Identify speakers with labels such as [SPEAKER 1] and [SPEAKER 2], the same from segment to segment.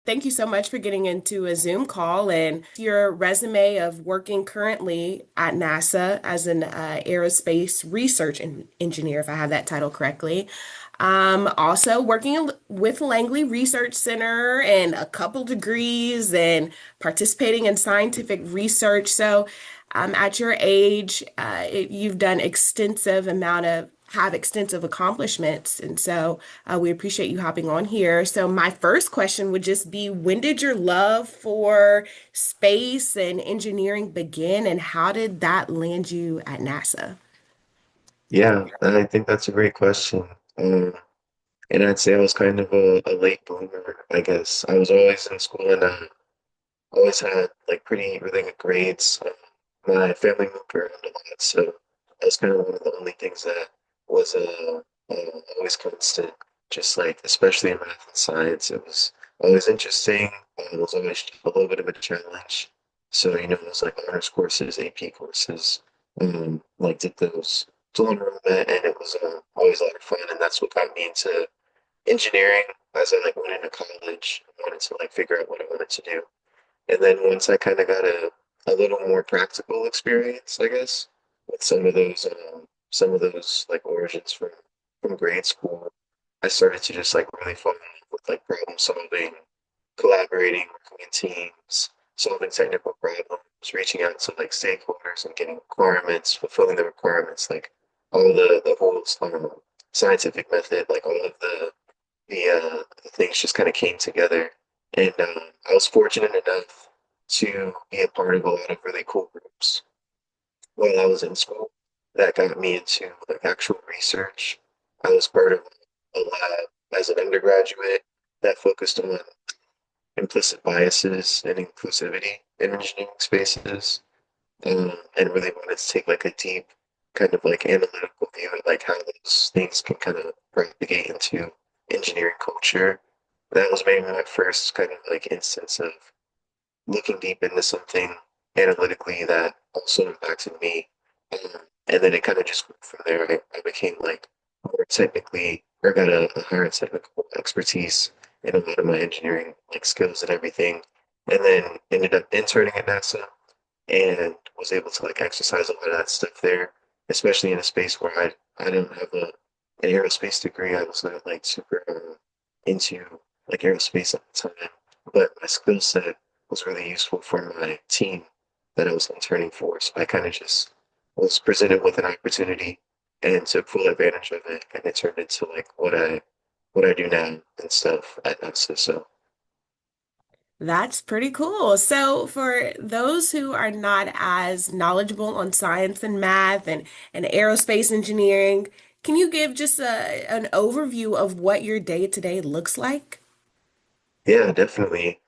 [SPEAKER 1] Thank you so much for getting into a Zoom call and your resume of working currently at NASA as an aerospace research engineer, if I have that title correctly. Also working with Langley Research Center and a couple degrees and participating in scientific research. So, at your age, you've done have extensive accomplishments, and so we appreciate you hopping on here. So, my first question would just be, when did your love for space and engineering begin, and how did that land you at NASA?
[SPEAKER 2] Yeah, I think that's a great question. And I'd say I was kind of a late bloomer, I guess. I was always in school and always had like pretty really good grades. My family moved around a lot, so that was kind of one of the only things that was always constant. Just like, especially in math and science, it was always interesting. It was always a little bit of a challenge. So, those like honors courses, AP courses, like did those dual enrollment, and it was always a lot of fun. And that's what got me into engineering as I like went into college. I wanted to like figure out what I wanted to do. And then once I kind of got a little more practical experience, I guess, with some of those like origins from grade school, I started to just like really fall in love with like problem solving, collaborating, working in teams, solving technical problems, reaching out to like stakeholders and getting requirements, fulfilling the requirements, like all the whole scientific method, like all of the things just kind of came together. And I was fortunate enough to be a part of a lot of really cool groups while I was in school that got me into like actual research. I was part of a lab as an undergraduate that focused on implicit biases and inclusivity in engineering spaces, and really wanted to take like a deep kind of like analytical view at like how those things can kind of propagate into engineering culture. That was maybe my first kind of like instance of looking deep into something analytically that also impacted me. And then it kind of just grew from there. I became like more technically, or got a higher technical expertise in a lot of my engineering like skills and everything. And then ended up interning at NASA and was able to like exercise a lot of that stuff there, especially in a space where I don't have an aerospace degree. I was not like super into like aerospace at the time, but my skill set was really useful for my team that I was interning for. So I kind of just was presented with an opportunity and took full advantage of it, and it turned into like what I do now and stuff at NASA. So
[SPEAKER 1] That's pretty cool. So, for those who are not as knowledgeable on science and math and aerospace engineering, can you give just an overview of what your day-to-day looks like?
[SPEAKER 2] yeah, definitely.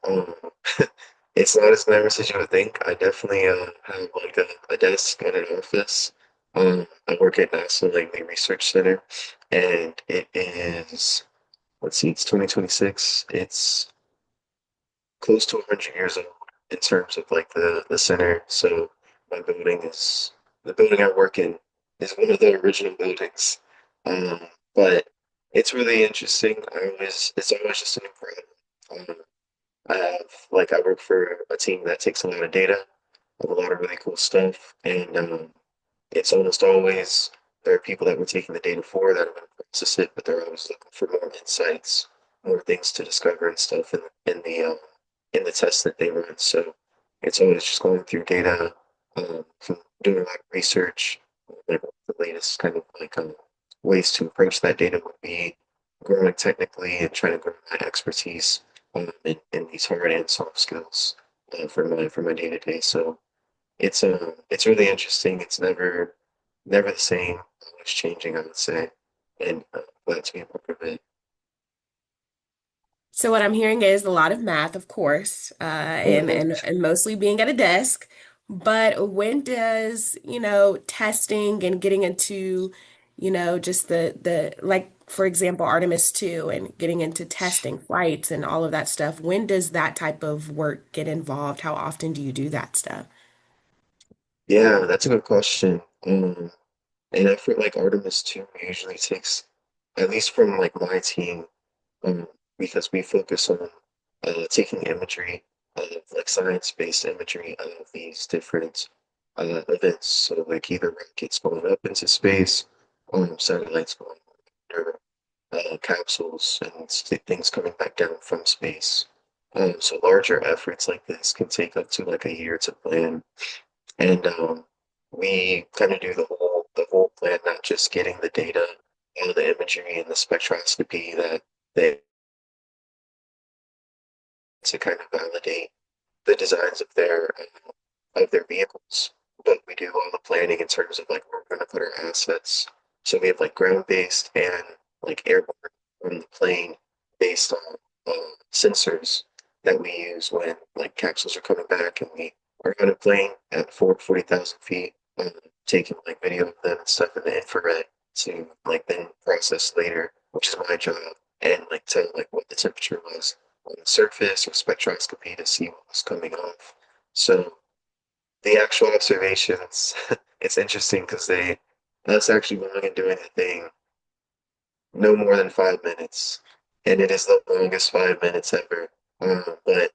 [SPEAKER 2] It's not as glamorous as you would think. I definitely have like a desk and an office. I work at NASA Langley Research Center, and it is, let's see, it's 2026. It's close to 100 years old in terms of like the center. So my building is the building I work in is one of the original buildings. Um, but it's really interesting. It's always just an incredible. I work for a team that takes a lot of data of a lot of really cool stuff, and it's almost always there are people that we're taking the data for that are going to process it, but they're always looking for more insights, more things to discover and stuff in the tests that they run. So it's always just going through data, from doing a lot of research, like what the latest kind of like ways to approach that data would be, growing technically and trying to grow my expertise in these hard and soft skills for my day to day. So it's really interesting. It's never the same. Always changing, I would say, and glad to be a part of it.
[SPEAKER 1] So what I'm hearing is a lot of math, of course,
[SPEAKER 2] Mhm.
[SPEAKER 1] and mostly being at a desk. But when does, testing and getting into, just the like for example, Artemis II and getting into testing flights and all of that stuff, when does that type of work get involved? How often do you do that stuff?
[SPEAKER 2] Yeah, that's a good question. An effort like Artemis 2 usually takes, at least from like my team, um, because we focus on taking imagery like science-based imagery of these different events. So like either rockets going up into space, satellites going under, capsules and things coming back down from space. So larger efforts like this can take up to like a year to plan, and we kind of do the whole plan, not just getting the data, all the imagery and the spectroscopy that they to kind of validate the designs of their vehicles, but we do all the planning in terms of like where we're going to put our assets. So we have like ground-based and like airborne on the plane based on sensors that we use when like capsules are coming back, and we are on a plane at 40,000 feet, taking like video of them and stuff in the infrared to like then process later, which is my job, and like tell like what the temperature was on the surface or spectroscopy to see what was coming off. So the actual observations, it's interesting because they us actually going and doing the thing no more than 5 minutes, and it is the longest 5 minutes ever. But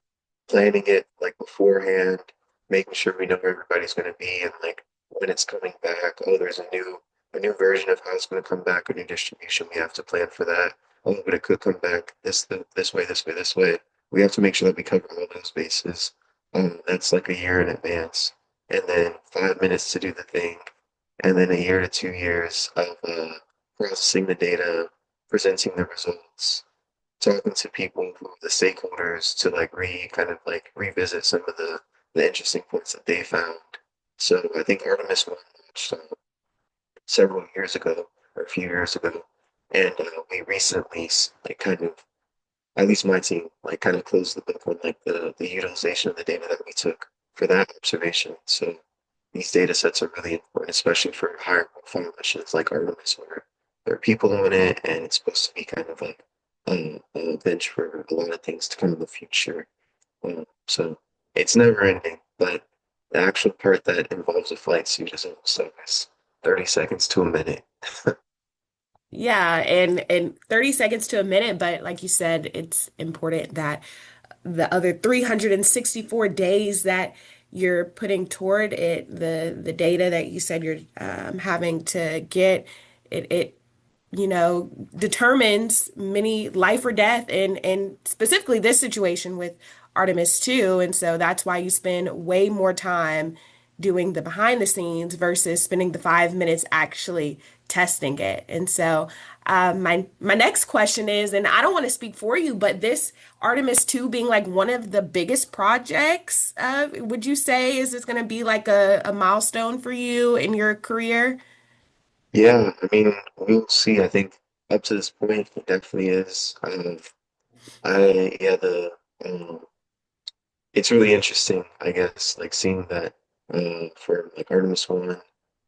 [SPEAKER 2] planning it like beforehand, making sure we know where everybody's going to be, and like when it's coming back. Oh, there's a new version of how it's going to come back, a new distribution. We have to plan for that. Oh, but it could come back this way, this way, this way. We have to make sure that we cover all those bases. That's like a year in advance, and then 5 minutes to do the thing, and then a year to 2 years of processing the data, presenting the results, talking to people who the stakeholders to like kind of like revisit some of the interesting points that they found. So I think Artemis one launched several years ago or a few years ago, and we recently like kind of, at least my team, like kind of closed the book on like the utilization of the data that we took for that observation. So these data sets are really important, especially for higher profile missions like Artemis, where there are people on it, and it's supposed to be kind of like a bench for a lot of things to come in the future. So it's never ending, but the actual part that involves a flight suit is almost always 30 seconds to a minute.
[SPEAKER 1] Yeah, and 30 seconds to a minute, but like you said, it's important that the other 364 days that you're putting toward it, the data that you said you're having to get, it determines many life or death and specifically this situation with Artemis 2. And so that's why you spend way more time doing the behind the scenes versus spending the 5 minutes actually testing it. And so my next question is, and I don't want to speak for you, but this Artemis 2 being like one of the biggest projects, would you say is this going to be like a milestone for you in your career?
[SPEAKER 2] Yeah, I mean, we'll see. I think up to this point, it definitely is. Yeah, it's really interesting, I guess, like seeing that for like Artemis 1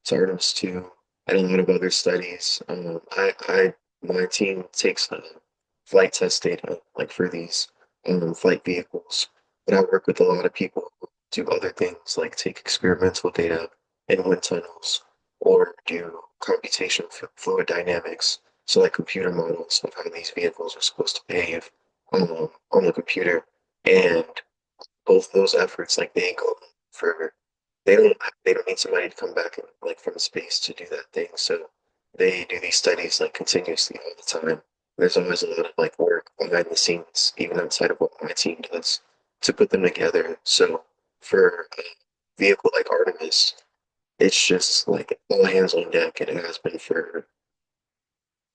[SPEAKER 2] to Artemis 2 and a lot of other studies. My team takes flight test data like for these flight vehicles, but I work with a lot of people who do other things like take experimental data in wind tunnels or do computation fluid dynamics. So like computer models of how these vehicles are supposed to behave on the computer. And both those efforts, like they go for they don't they don't need somebody to come back and like from space to do that thing. So they do these studies like continuously all the time. There's always a lot of like work behind the scenes, even outside of what my team does, to put them together. So for a vehicle like Artemis, it's just like all hands on deck, and it has been for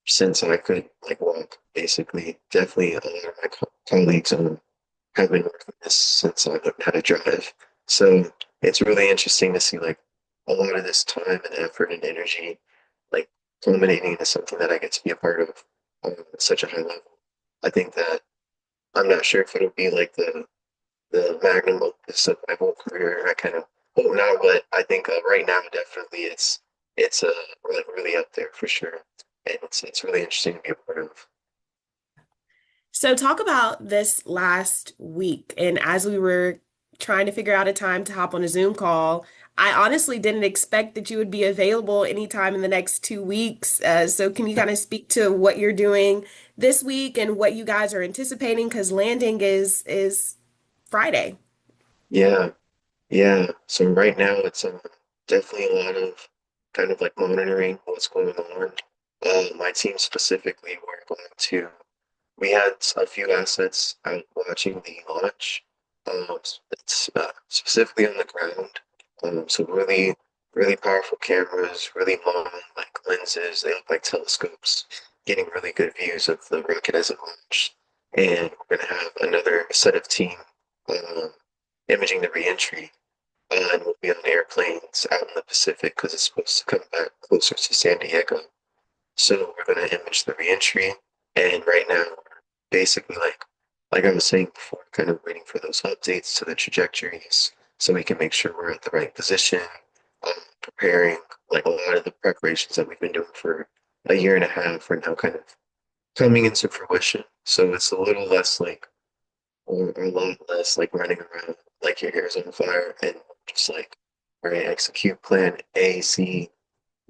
[SPEAKER 2] since I could like walk, basically. Definitely a lot of my colleagues have been working this since I learned how to drive. So it's really interesting to see like a lot of this time and effort and energy like culminating into something that I get to be a part of at such a high level. I think that I'm not sure if it'll be like the magnum opus of my whole career. I kind of hope now, but I think right now definitely it's like really up there for sure, and it's really interesting to be a part of.
[SPEAKER 1] So, talk about this last week. And as we were trying to figure out a time to hop on a Zoom call, I honestly didn't expect that you would be available anytime in the next 2 weeks. So can you kind of speak to what you're doing this week and what you guys are anticipating? Because landing is Friday.
[SPEAKER 2] Yeah, yeah. So right now it's definitely a lot of kind of like monitoring what's going on. My team specifically, we're going to we had a few assets out watching the launch. It's specifically on the ground. So really, really powerful cameras, really long like lenses. They look like telescopes, getting really good views of the rocket as it launched. And we're gonna have another set of team um, imaging the reentry. And we'll be on airplanes out in the Pacific because it's supposed to come back closer to San Diego. So we're gonna image the reentry, and right now we're basically like I was saying before, kind of waiting for those updates to the trajectories so we can make sure we're at the right position, preparing like a lot of the preparations that we've been doing for a year and a half are now kind of coming into fruition. So it's a little less like or a lot less like running around like your hair's on fire and just like all right, execute plan A, C,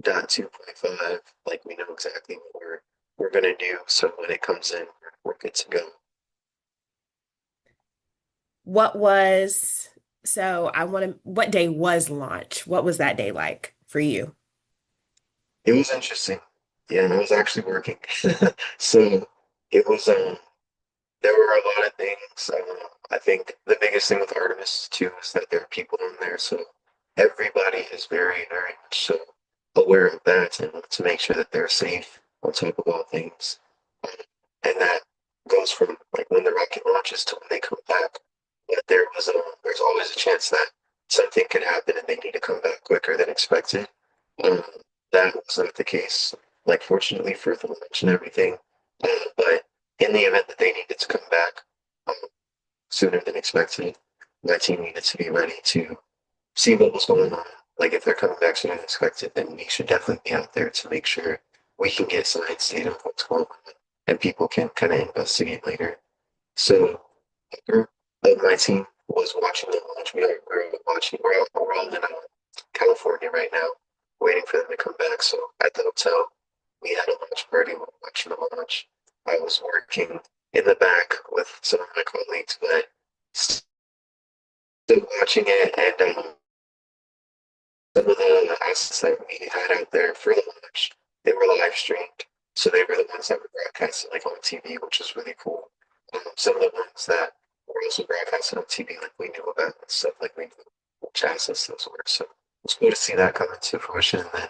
[SPEAKER 2] dot 2.5, like we know exactly what we're gonna do. So when it comes in, we're good to go.
[SPEAKER 1] What was, what day was launch? What was that day like for you?
[SPEAKER 2] It was interesting. Yeah, and I was actually working. So it was there were a lot of things. I think the biggest thing with Artemis too is that there are people in there, so everybody is very, very much so aware of that and to make sure that they're safe on top of all things. Um, and that goes from like when the rocket launches to when they come back. But there's always a chance that something could happen and they need to come back quicker than expected. Um, that was not the case. Like fortunately for the launch and everything, but in the event that they needed to come back um, sooner than expected, my team needed to be ready to see what was going on. Like if they're coming back sooner than expected, then we should definitely be out there to make sure we can get science data of what's going on and people can kind of investigate later. So a group of my team was watching the launch. We're all in California right now, waiting for them to come back. So at the hotel, we had a launch party. We were watching the launch. I was working in the back with some of my colleagues, but still watching it. And some of the assets that we had out there for the launch, they were live streamed. So they were the ones that were broadcasted like on TV, which was really cool. Some of the ones that were also broadcasted on TV, like we knew about and stuff, like we knew which assets those were. So it was cool to see that come into fruition. And then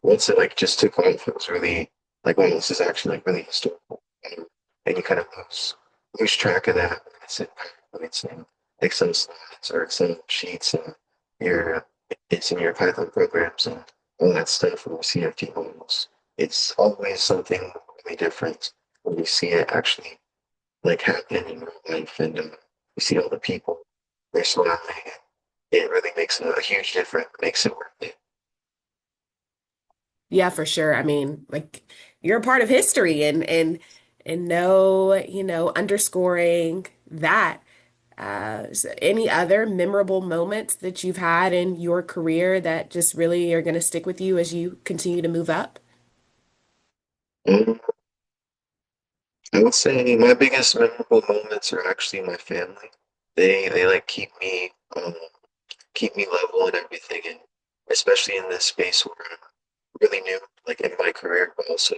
[SPEAKER 2] once it like just took off, it was really like, wow, this is actually like really historical. And you kind of lose track of that when it's in Excel slides or Excel sheets and your it's in your Python programs and all that stuff and CFD models. It's always something really different when you see it actually like happen in real life and you see all the people, they're smiling. It really makes a huge difference, makes it worth it.
[SPEAKER 1] Yeah, for sure. I mean, like you're a part of history and no, underscoring that. So any other memorable moments that you've had in your career that just really are going to stick with you as you continue to move up?
[SPEAKER 2] Um, I would say my biggest memorable moments are actually my family. They like keep me level and everything, and especially in this space where I'm really new, like in my career, but also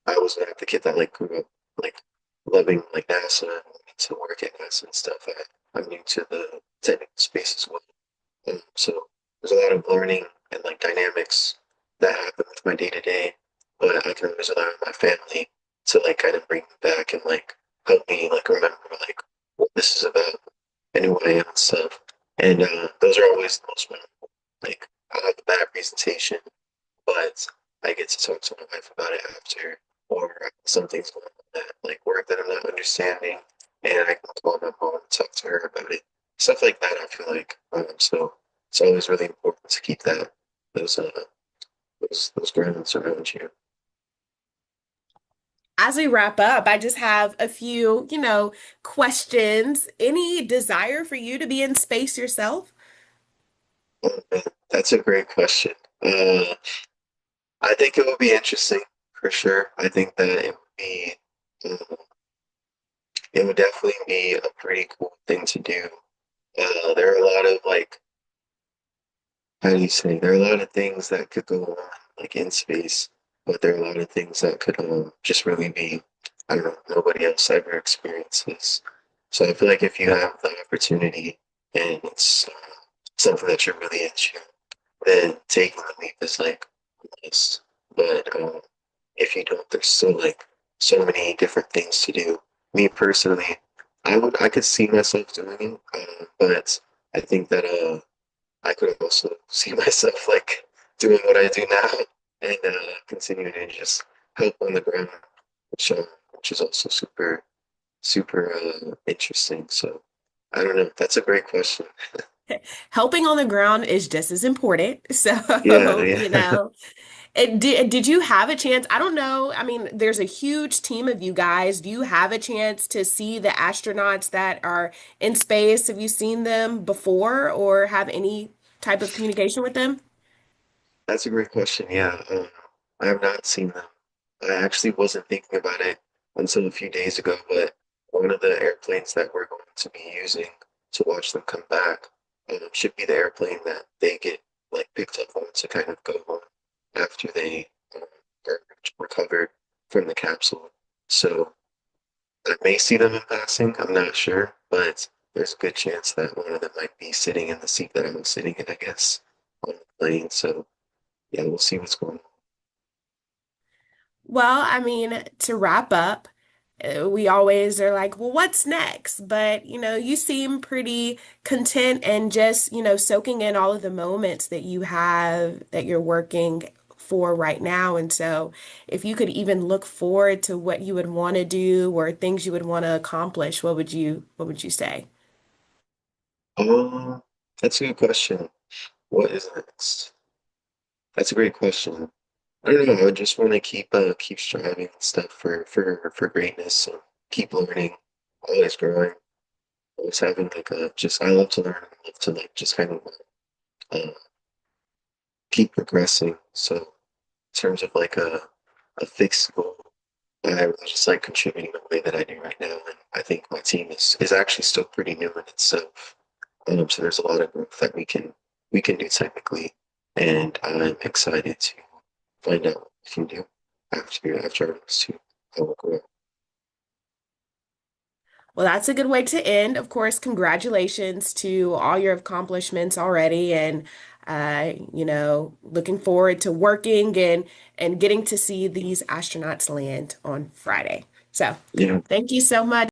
[SPEAKER 2] I was not the kid that like grew up like loving like NASA and wanting to work at NASA and stuff. I'm new to the technical space as well. So there's a lot of learning and like dynamics that happen with my day to day, but I can always rely on my family to like kind of bring me back and like help me like remember like what this is about and who I am and stuff. And those are always the most memorable. Like I'll have a bad presentation, but I get to talk to my wife about it after, or something's going on at like work that I'm not understanding, and I can call my mom and talk to her about it. Stuff like that, I feel like. So it's always really important to keep that those uh those grounds around you.
[SPEAKER 1] As we wrap up, I just have a few, questions. Any desire for you to be in space yourself?
[SPEAKER 2] That's a great question. Uh, I think it would be interesting for sure. I think that uh, it would definitely be a pretty cool thing to do. There are a lot of like, how do you say? There are a lot of things that could go on like in space, but there are a lot of things that could just really be, I don't know, nobody else ever experiences. So I feel like if you have the opportunity and it's something that you're really into, then taking the leap is like nice. But if you don't, there's still like so many different things to do. Me personally, I could see myself doing it, but I think that I could also see myself like doing what I do now and continuing to just help on the ground, which is also super interesting. So I don't know. That's a great question.
[SPEAKER 1] Helping on the ground is just as important.
[SPEAKER 2] Yeah,
[SPEAKER 1] So,
[SPEAKER 2] yeah.
[SPEAKER 1] did you have a chance? I don't know. I mean, there's a huge team of you guys. Do you have a chance to see the astronauts that are in space? Have you seen them before or have any type of communication with them?
[SPEAKER 2] That's a great question. Yeah, I have not seen them. I actually wasn't thinking about it until a few days ago, but one of the airplanes that we're going to be using to watch them come back should be the airplane that they get like picked up on to kind of go home after they um, are recovered from the capsule. So I may see them in passing. I'm not sure, but there's a good chance that one of them might be sitting in the seat that I'm sitting in, I guess, on the plane. So yeah, we'll see what's going on.
[SPEAKER 1] Well, I mean, to wrap up, we always are like, well, what's next? But, you seem pretty content and just, soaking in all of the moments that you have that you're working for right now. And so, if you could even look forward to what you would want to do or things you would want to accomplish, what would you say?
[SPEAKER 2] Um, that's a good question. What is next? That's a great question. I don't know. I just want to keep striving and stuff for greatness and keep learning, always growing, always having like a just I love to learn. I love to like just kind of uh, keep progressing. So in terms of like a fixed goal, I really just like contributing the way that I do right now, and I think my team is actually still pretty new in itself. So there's a lot of growth that we can do technically, and I'm excited to find out what we can do after Artemis II. I will grow.
[SPEAKER 1] Well, that's a good way to end. Of course, congratulations to all your accomplishments already, and looking forward to working and getting to see these astronauts land on Friday. So,
[SPEAKER 2] Yeah.
[SPEAKER 1] thank you so much.